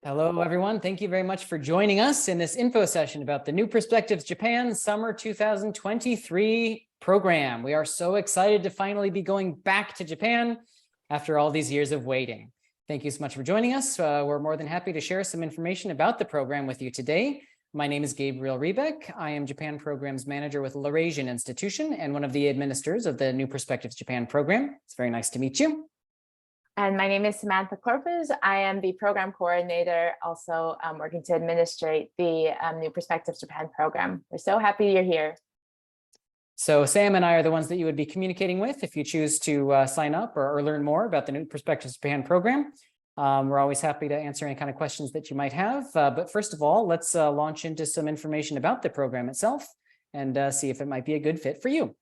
Hello, everyone. Thank you very much for joining us in this info session about the New Perspectives Japan Summer 2023 program. We are so excited to finally be going back to Japan after all these years of waiting. Thank you so much for joining us. We're more than happy to share some information about the program with you today. My name is Gabriel Riebeck. I am Japan Programs Manager with Laurasian Institution and one of the administrators of the New Perspectives Japan program. It's very nice to meet you. And my name is Samantha Corpus. I am the program coordinator, also working to administrate the New Perspectives Japan program. We're so happy you're here. So Sam and I are the ones that you would be communicating with if you choose to sign up or learn more about the New Perspectives Japan program. We're always happy to answer any kind of questions that you might have. But first of all, let's launch into some information about the program itself and see if it might be a good fit for you.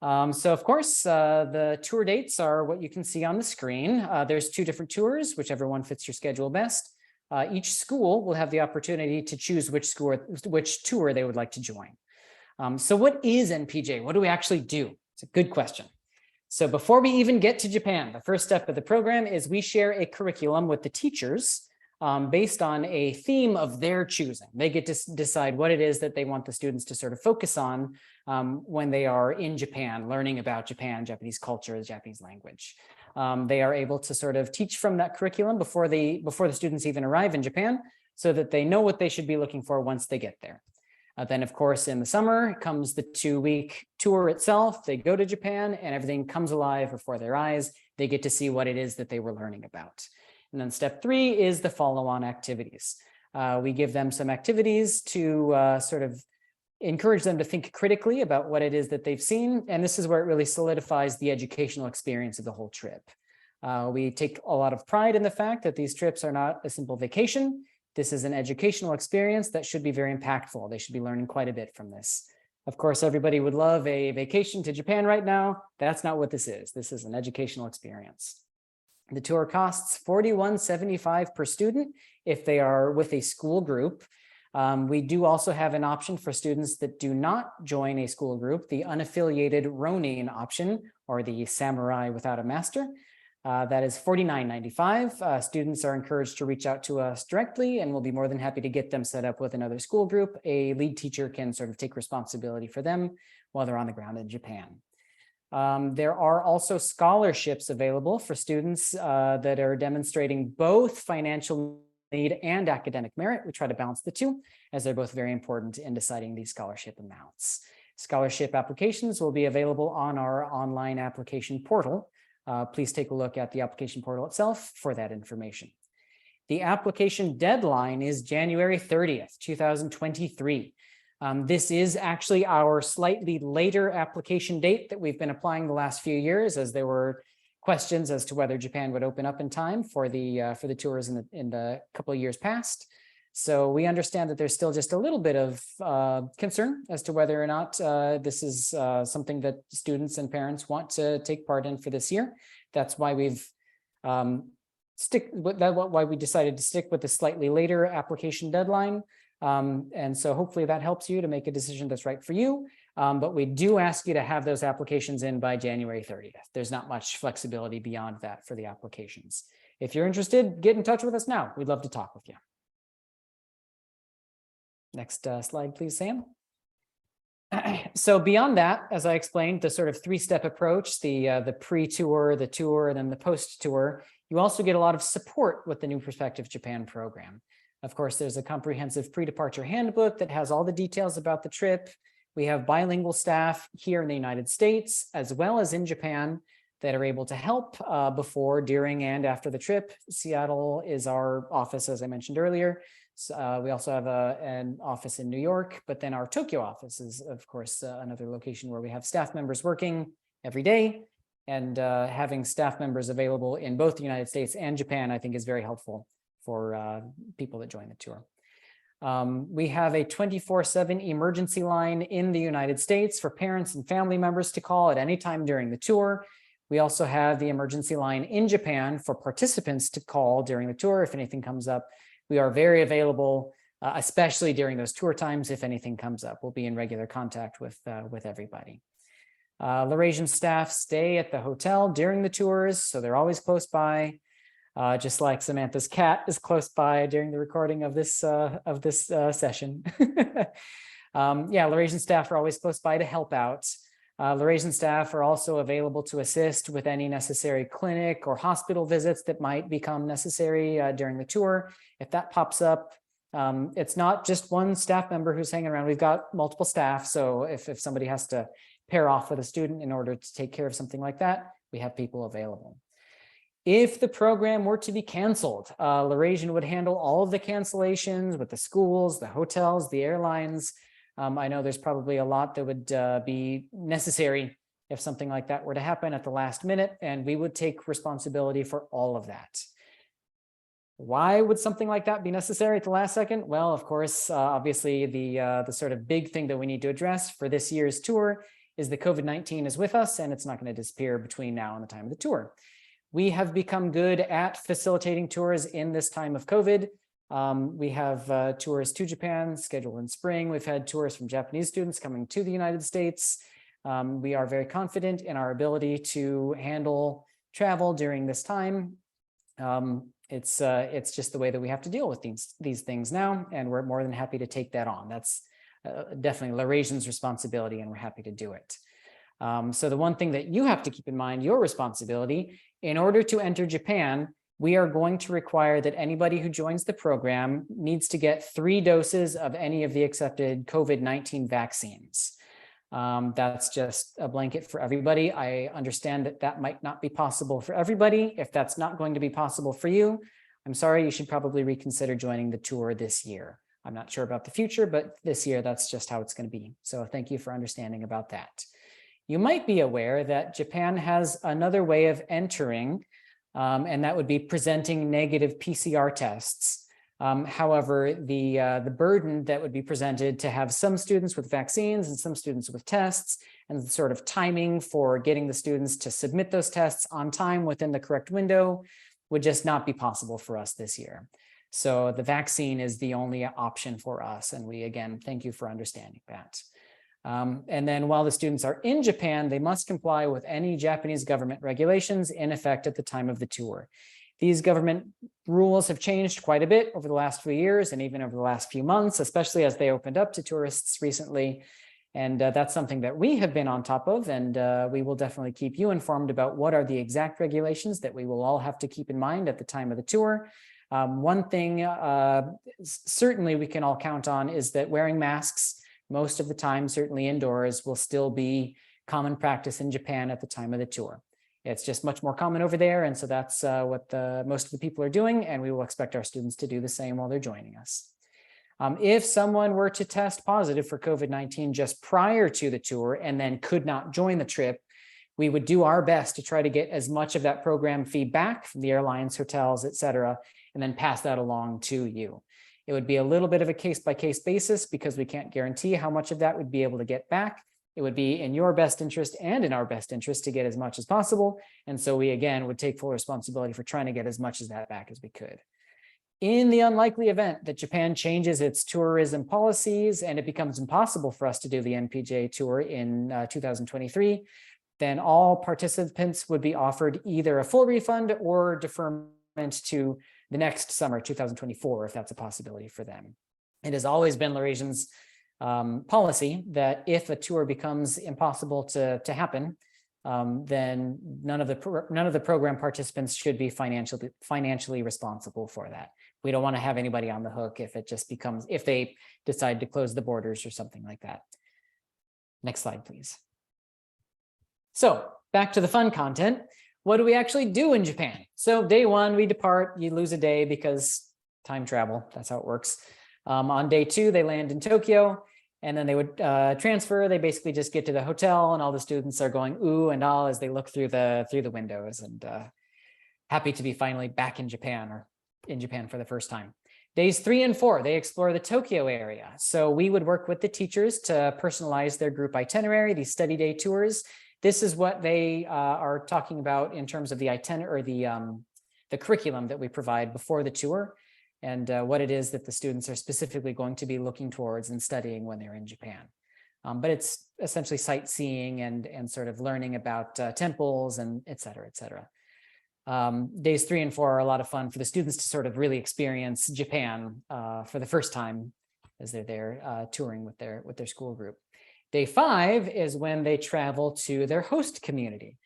So of course, the tour dates are what you can see on the screen. There's two different tours, whichever one fits your schedule best. Each school will have the opportunity to choose which tour they would like to join. So what is NPJ? What do we actually do? It's a good question. So before we even get to Japan, the first step of the program is we share a curriculum with the teachers based on a theme of their choosing. They get to decide what it is that they want the students to sort of focus on when they are in Japan, learning about Japan, Japanese culture, the Japanese language. They are able to sort of teach from that curriculum before the students even arrive in Japan, so that they know what they should be looking for once they get there. Then, of course, in the summer comes the 2-week tour itself. They go to Japan and everything comes alive before their eyes. They get to see what it is that they were learning about. And then step 3 is the follow-on activities. We give them some activities to sort of encourage them to think critically about what it is that they've seen. And this is where it really solidifies the educational experience of the whole trip. We take a lot of pride in the fact that these trips are not a simple vacation. This is an educational experience that should be very impactful. They should be learning quite a bit from this. Of course, everybody would love a vacation to Japan right now. That's not what this is. This is an educational experience. The tour costs $41.75 per student if they are with a school group. We do also have an option for students that do not join a school group, the unaffiliated Ronin option, or the samurai without a master. That is $49.95. Students are encouraged to reach out to us directly, and we'll be more than happy to get them set up with another school group. A lead teacher can sort of take responsibility for them while they're on the ground in Japan. There are also scholarships available for students that are demonstrating both financial need and academic merit. We try to balance the two, as they're both very important in deciding these scholarship amounts. Scholarship applications will be available on our online application portal. Please take a look at the application portal itself for that information. The application deadline is January 30th, 2023. This is actually our slightly later application date that we've been applying the last few years, as there were questions as to whether Japan would open up in time for the tours in the couple of years past. So we understand that there's still just a little bit of concern as to whether or not this is something that students and parents want to take part in for this year. That's why we decided to stick with the slightly later application deadline. And so hopefully that helps you to make a decision that's right for you. But we do ask you to have those applications in by January 30th. There's not much flexibility beyond that for the applications. If you're interested, get in touch with us now. We'd love to talk with you. Next slide, please, Sam. So beyond that, as I explained, the sort of 3-step approach, the pre-tour, the tour, and then the post-tour, you also get a lot of support with the New Perspectives Japan program. Of course, there's a comprehensive pre-departure handbook that has all the details about the trip. We have bilingual staff here in the United States, as well as in Japan, that are able to help before, during, and after the trip. Seattle is our office, as I mentioned earlier. So, we also have an office in New York, but then our Tokyo office is, of course, another location where we have staff members working every day, and having staff members available in both the United States and Japan, I think, is very helpful for people that join the tour. We have a 24/7 emergency line in the United States for parents and family members to call at any time during the tour. We also have the emergency line in Japan for participants to call during the tour if anything comes up. We are very available, especially during those tour times. If anything comes up, we'll be in regular contact with everybody. Laurasian staff stay at the hotel during the tours, so they're always close by. just like Samantha's cat is close by during the recording of this session. Yeah, Laurasian staff are always close by to help out. Laurasian staff are also available to assist with any necessary clinic or hospital visits that might become necessary during the tour. If that pops up, it's not just one staff member who's hanging around. We've got multiple staff. So if somebody has to pair off with a student in order to take care of something like that, we have people available. If the program were to be canceled, Laurasian would handle all of the cancellations with the schools, the hotels, the airlines. I know there's probably a lot that would be necessary if something like that were to happen at the last minute, and we would take responsibility for all of that. Why would something like that be necessary at the last second? Well, of course, obviously the sort of big thing that we need to address for this year's tour is that COVID-19 is with us and it's not going to disappear between now and the time of the tour. We have become good at facilitating tours in this time of COVID. We have tours to Japan scheduled in spring. We've had tours from Japanese students coming to the United States. We are very confident in our ability to handle travel during this time. It's just the way that we have to deal with these things now, and we're more than happy to take that on. That's definitely Laurasian's responsibility, and we're happy to do it. So the one thing that you have to keep in mind, your responsibility, in order to enter Japan, we are going to require that anybody who joins the program needs to get 3 doses of any of the accepted COVID-19 vaccines. That's just a blanket for everybody. I understand that that might not be possible for everybody. If that's not going to be possible for you, I'm sorry, you should probably reconsider joining the tour this year. I'm not sure about the future, but this year, that's just how it's going to be. So thank you for understanding about that. You might be aware that Japan has another way of entering, and that would be presenting negative PCR tests. However, the burden that would be presented to have some students with vaccines and some students with tests, and the sort of timing for getting the students to submit those tests on time within the correct window would just not be possible for us this year. So the vaccine is the only option for us. And we, again, thank you for understanding that. And then while the students are in Japan, they must comply with any Japanese government regulations in effect at the time of the tour. These government rules have changed quite a bit over the last few years and even over the last few months, especially as they opened up to tourists recently. And that's something that we have been on top of, and we will definitely keep you informed about what are the exact regulations that we will all have to keep in mind at the time of the tour. One thing certainly we can all count on is that wearing masks most of the time, certainly indoors, will still be common practice in Japan at the time of the tour. It's just much more common over there, and so that's what most of the people are doing, and we will expect our students to do the same while they're joining us. If someone were to test positive for COVID-19 just prior to the tour and then could not join the trip, we would do our best to try to get as much of that program feedback from the airlines, hotels, et cetera, and then pass that along to you. It would be a little bit of a case-by-case basis because we can't guarantee how much of that we'd be able to get back. It would be in your best interest and in our best interest to get as much as possible. And so we, again, would take full responsibility for trying to get as much of that back as we could. In the unlikely event that Japan changes its tourism policies and it becomes impossible for us to do the NPJ tour in 2023, then all participants would be offered either a full refund or deferment to the next summer, 2024, if that's a possibility for them. It has always been Laurasian's policy that if a tour becomes impossible to happen, then none of the program participants should be financially responsible for that. We don't want to have anybody on the hook if they decide to close the borders or something like that. Next slide, please. So back to the fun content. What do we actually do in Japan? So day one, we depart. You lose a day because time travel. That's how it works. On day 2, they land in Tokyo, and then they would transfer. They basically just get to the hotel, and all the students are going ooh and ah as they look through the windows, and happy to be finally back in Japan, or in Japan for the first time. Days 3 and 4, they explore the Tokyo area. So we would work with the teachers to personalize their group itinerary, these study day tours. This is what they are talking about in terms of the itinerary, or the curriculum that we provide before the tour, and what it is that the students are specifically going to be looking towards and studying when they're in Japan. But it's essentially sightseeing and sort of learning about temples and et cetera, et cetera. Days 3 and 4 are a lot of fun for the students to sort of really experience Japan for the first time as they're there touring with their school group. Day 5 is when they travel to their host community.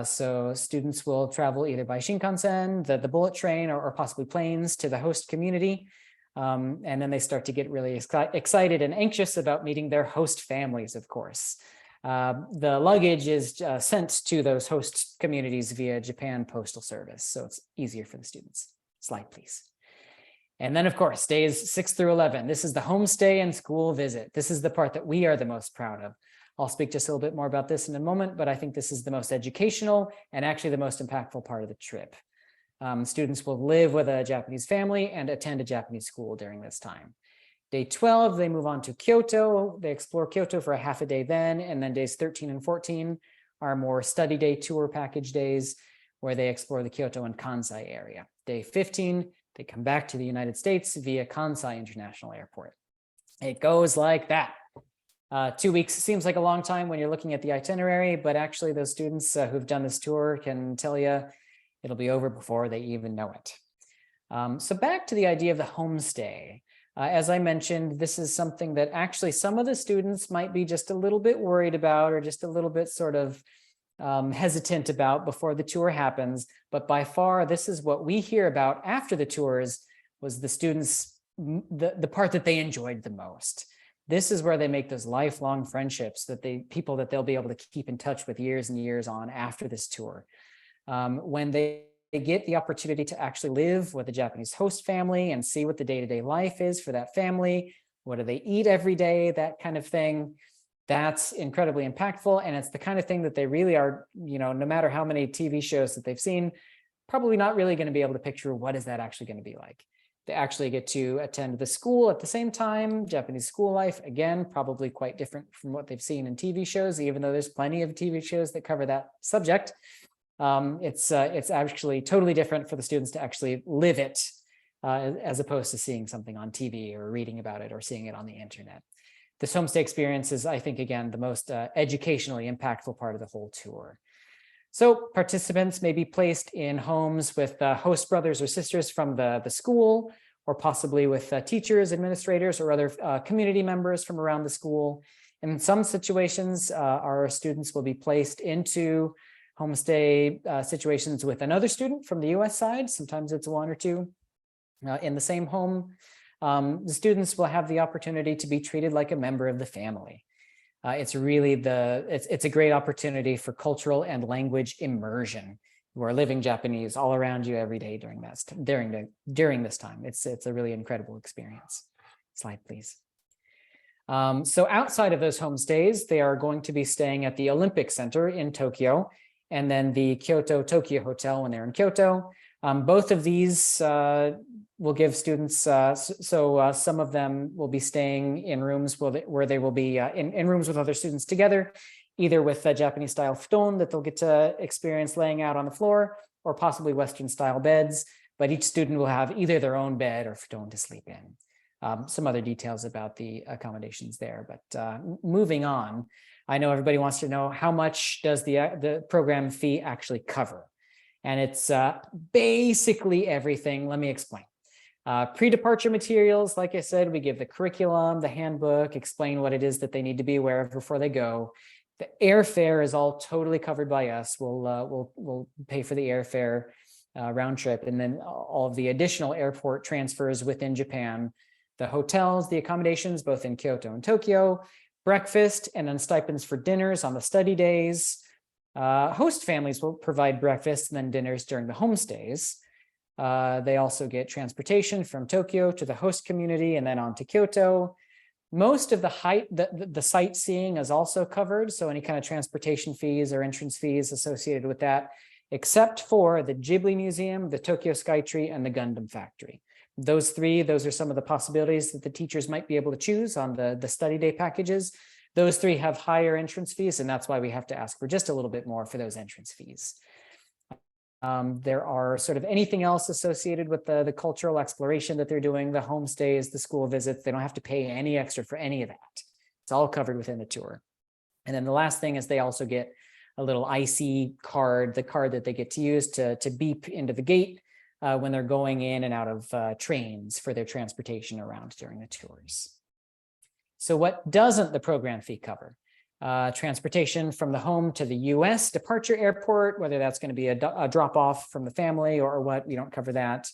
So students will travel either by Shinkansen, the bullet train, or possibly planes to the host community. And then they start to get really excited and anxious about meeting their host families, of course. The luggage is sent to those host communities via Japan Postal Service, so it's easier for the students. Slide, please. And then, of course, days 6 through 11. This is the homestay and school visit. This is the part that we are the most proud of. I'll speak just a little bit more about this in a moment, but I think this is the most educational and actually the most impactful part of the trip. Students will live with a Japanese family and attend a Japanese school during this time. Day 12, they move on to Kyoto. They explore Kyoto for a half a day then, and then days 13 and 14 are more study day tour package days where they explore the Kyoto and Kansai area. Day 15, they come back to the United States via Kansai International Airport. It goes like that. 2 weeks seems like a long time when you're looking at the itinerary, but actually those students who've done this tour can tell you it'll be over before they even know it. So back to the idea of the homestay. As I mentioned, this is something that actually some of the students might be just a little bit worried about or just a little bit sort of hesitant about before the tour happens. But by far, this is what we hear about after the tours was the students, the part that they enjoyed the most. This is where they make those lifelong friendships people that they'll be able to keep in touch with years and years on after this tour. When they get the opportunity to actually live with a Japanese host family and see what the day-to-day life is for that family, what do they eat every day, that kind of thing, that's incredibly impactful. And it's the kind of thing that they really are, no matter how many TV shows that they've seen, probably not really going to be able to picture what is that actually going to be like. They actually get to attend the school at the same time. Japanese school life, again, probably quite different from what they've seen in TV shows, even though there's plenty of TV shows that cover that subject. It's actually totally different for the students to actually live it as opposed to seeing something on TV or reading about it or seeing it on the internet. This homestay experience is, I think, again, the most educationally impactful part of the whole tour. So participants may be placed in homes with host brothers or sisters from the school, or possibly with teachers, administrators, or other community members from around the school. And in some situations, our students will be placed into homestay situations with another student from the US side. Sometimes it's one or two in the same home. The students will have the opportunity to be treated like a member of the family. It's really it's a great opportunity for cultural and language immersion. You are living Japanese all around you every day during this time. It's a really incredible experience. Slide, please. So outside of those homestays, they are going to be staying at the Olympic Center in Tokyo, and then the Kyoto Tokyo Hotel when they're in Kyoto. Both of these will give students, some of them will be staying in rooms where they will be in rooms with other students together, either with a Japanese style futon that they'll get to experience laying out on the floor, or possibly Western style beds, but each student will have either their own bed or futon to sleep in. Some other details about the accommodations there, but moving on, I know everybody wants to know how much does the program fee actually cover? And it's basically everything. Let me explain. Pre-departure materials, like I said, we give the curriculum, the handbook, explain what it is that they need to be aware of before they go. The airfare is all totally covered by us. We'll pay for the airfare round trip, and then all of the additional airport transfers within Japan, the hotels, the accommodations, both in Kyoto and Tokyo, breakfast, and then stipends for dinners on the study days. Host families will provide breakfast and then dinners during the homestays. They also get transportation from Tokyo to the host community and then on to Kyoto. Most of the sightseeing is also covered, so any kind of transportation fees or entrance fees associated with that, except for the Ghibli Museum, the Tokyo Skytree, and the Gundam Factory. Those are some of the possibilities that the teachers might be able to choose on the study day packages. Those three have higher entrance fees, and that's why we have to ask for just a little bit more for those entrance fees. There are sort of anything else associated with the cultural exploration that they're doing, the homestays, the school visits. They don't have to pay any extra for any of that. It's all covered within the tour. And then the last thing is they also get a little IC card, the card that they get to use to beep into the gate when they're going in and out of trains for their transportation around during the tours. So what doesn't the program fee cover? Transportation from the home to the US departure airport, whether that's going to be a drop off from the family or what, we don't cover that.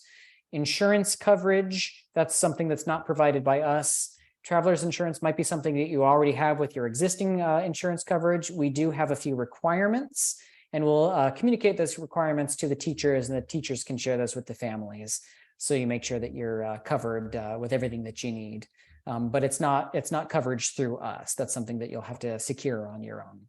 Insurance coverage, that's something that's not provided by us. Traveler's insurance might be something that you already have with your existing insurance coverage. We do have a few requirements, and we'll communicate those requirements to the teachers, and the teachers can share those with the families. So you make sure that you're covered with everything that you need. But it's not coverage through us. That's something that you'll have to secure on your own.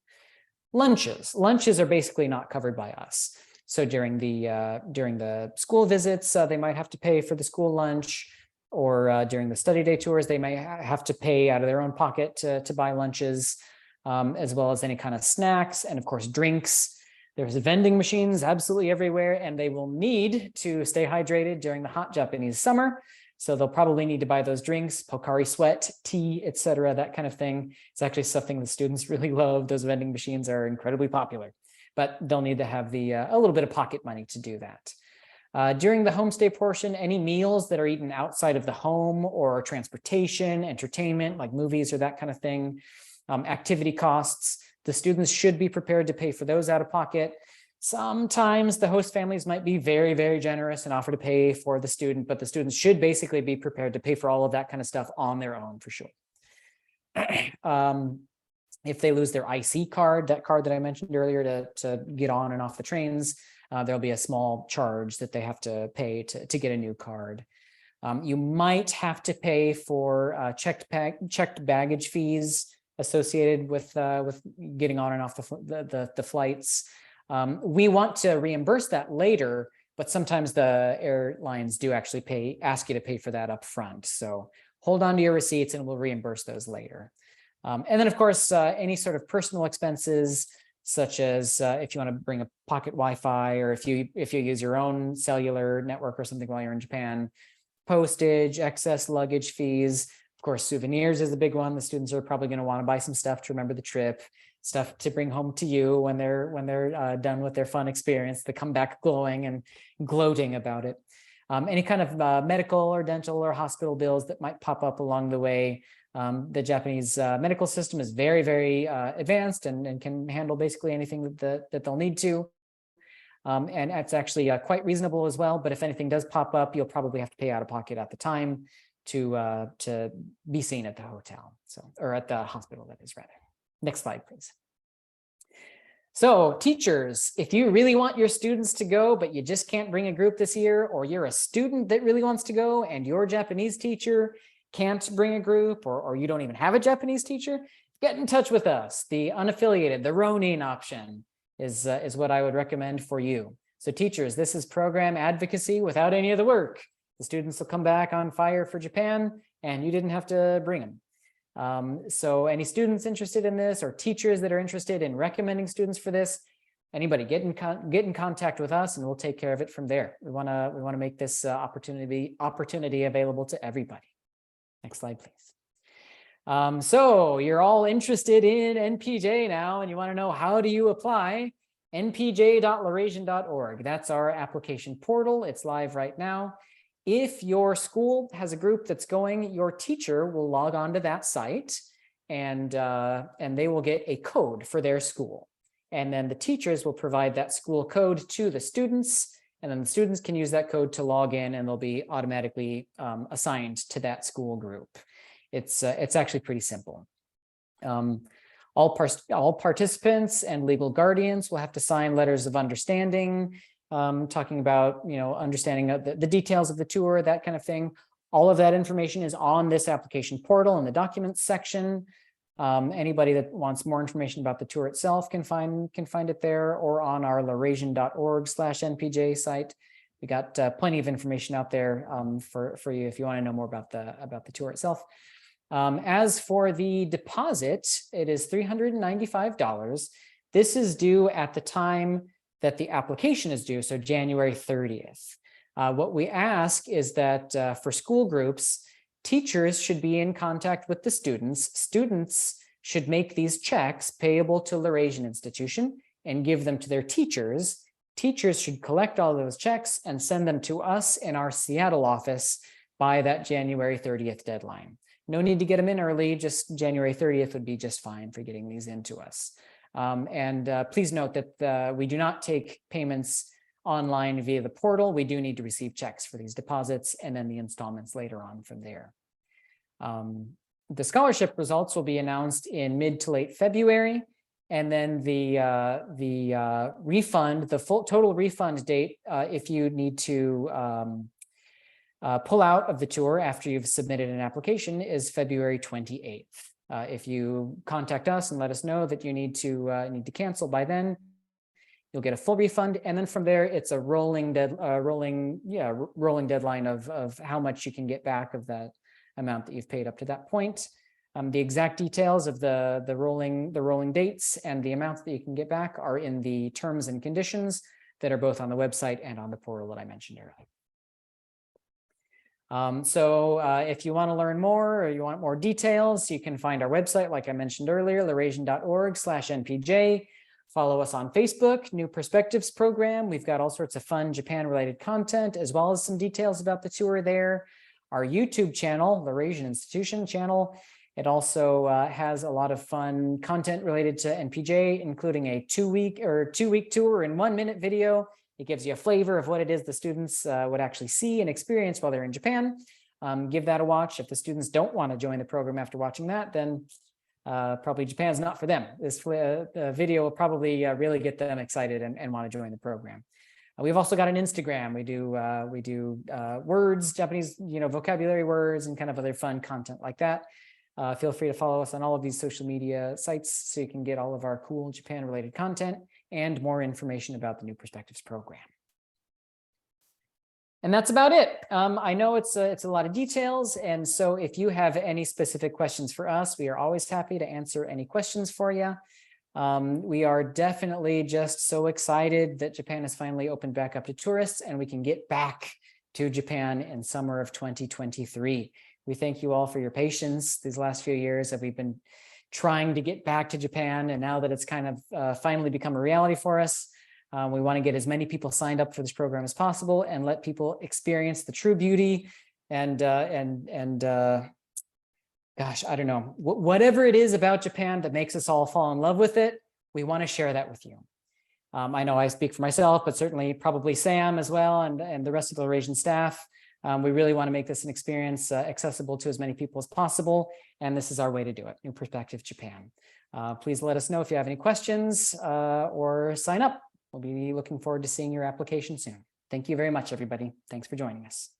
Lunches are basically not covered by us. So during the school visits, they might have to pay for the school lunch, or during the study day tours, they may have to pay out of their own pocket to buy lunches, as well as any kind of snacks and of course drinks. There's vending machines absolutely everywhere, and they will need to stay hydrated during the hot Japanese summer. So they'll probably need to buy those drinks, Pocari Sweat, tea, etc., that kind of thing. It's actually something the students really love. Those vending machines are incredibly popular, but they'll need to have a little bit of pocket money to do that. During the homestay portion, any meals that are eaten outside of the home, or transportation, entertainment, like movies or that kind of thing, activity costs, the students should be prepared to pay for those out of pocket. Sometimes the host families might be very, very generous and offer to pay for the student, but the students should basically be prepared to pay for all of that kind of stuff on their own for sure. If they lose their IC card, that card that I mentioned earlier to get on and off the trains, there'll be a small charge that they have to pay to get a new card. You might have to pay for checked baggage fees associated with getting on and off the flights. We want to reimburse that later, but sometimes the airlines do actually ask you to pay for that up front. So hold on to your receipts and we'll reimburse those later. And then of course, any sort of personal expenses, such as if you want to bring a pocket Wi-Fi, or if you use your own cellular network or something while you're in Japan, postage, excess luggage fees. Of course, souvenirs is a big one. The students are probably going to want to buy some stuff to remember the trip, stuff to bring home to you when they're done with their fun experience. They come back glowing and gloating about it. Any kind of medical or dental or hospital bills that might pop up along the way. The Japanese medical system is very, very advanced and can handle basically anything that they'll need to. And it's actually quite reasonable as well. But if anything does pop up, you'll probably have to pay out of pocket at the time to be seen at the hotel, or at the hospital, that is, rather. Next slide, please. So teachers, if you really want your students to go, but you just can't bring a group this year, or you're a student that really wants to go and your Japanese teacher can't bring a group, or you don't even have a Japanese teacher, get in touch with us. The unaffiliated, the Ronin option is what I would recommend for you. So teachers, this is program advocacy without any of the work. The students will come back on fire for Japan, and you didn't have to bring them. So any students interested in this, or teachers that are interested in recommending students for this, anybody get in contact with us, and we'll take care of it from there. We want to make this opportunity available to everybody. Next slide, please. So you're all interested in NPJ now, and you want to know, how do you apply? npj.laurasian.org. That's our application portal. It's live right now. If your school has a group that's going, your teacher will log on to that site, and they will get a code for their school. And then the teachers will provide that school code to the students, and then the students can use that code to log in, and they'll be automatically assigned to that school group. It's actually pretty simple. All participants and legal guardians will have to sign letters of understanding, talking about, understanding of the details of the tour, that kind of thing. All of that information is on this application portal in the documents section. Anybody that wants more information about the tour itself can find it there, or on our laurasian.org/NPJ site. We got plenty of information out there for you if you want to know more about the tour itself. As for the deposit, it is $395. This is due at the time that the application is due, so January 30th. What we ask is that for school groups, teachers should be in contact with the students. Students should make these checks payable to Laurasian Institution and give them to their teachers, teachers should collect all those checks and send them to us in our Seattle office by that January 30th deadline. No need to get them in early, just January 30th would be just fine for getting these into us. Please note that we do not take payments online via the portal. We do need to receive checks for these deposits and then the installments later on from there. The scholarship results will be announced in mid to late February. And then the refund, the full total refund date, if you need to pull out of the tour after you've submitted an application, is February 28th. If you contact us and let us know that you need to cancel by then, you'll get a full refund. And then from there, it's a rolling deadline of how much you can get back of that amount that you've paid up to that point. The exact details of the rolling dates and the amounts that you can get back are in the terms and conditions that are both on the website and on the portal that I mentioned earlier. If you want to learn more or you want more details, you can find our website, like I mentioned earlier, laurasian.org/NPJ. Follow us on Facebook, New Perspectives Program. We've got all sorts of fun Japan-related content, as well as some details about the tour there. Our YouTube channel, Laurasian Institution channel, it also has a lot of fun content related to NPJ, including a two-week tour in 1-minute video. It gives you a flavor of what it is the students would actually see and experience while they're in Japan. Give that a watch. If the students don't want to join the program after watching that, then probably Japan's not for them. This video will probably really get them excited and want to join the program. We've also got an Instagram. We do words, Japanese, vocabulary words, and kind of other fun content like that. Feel free to follow us on all of these social media sites so you can get all of our cool Japan-related content and more information about the New Perspectives program. And that's about it. I know it's a lot of details, and so if you have any specific questions for us, we are always happy to answer any questions for you. We are definitely just so excited that Japan has finally opened back up to tourists and we can get back to Japan in summer of 2023. We thank you all for your patience these last few years that we've been trying to get back to Japan. And now that it's kind of finally become a reality for us, we want to get as many people signed up for this program as possible and let people experience the true beauty and gosh, I don't know, whatever it is about Japan that makes us all fall in love with it, we want to share that with you. I know I speak for myself, but certainly probably Sam as well and the rest of the Laurasian staff. We really want to make this an experience accessible to as many people as possible, and this is our way to do it, New Perspective Japan. Please let us know if you have any questions or sign up. We'll be looking forward to seeing your application soon. Thank you very much, everybody. Thanks for joining us.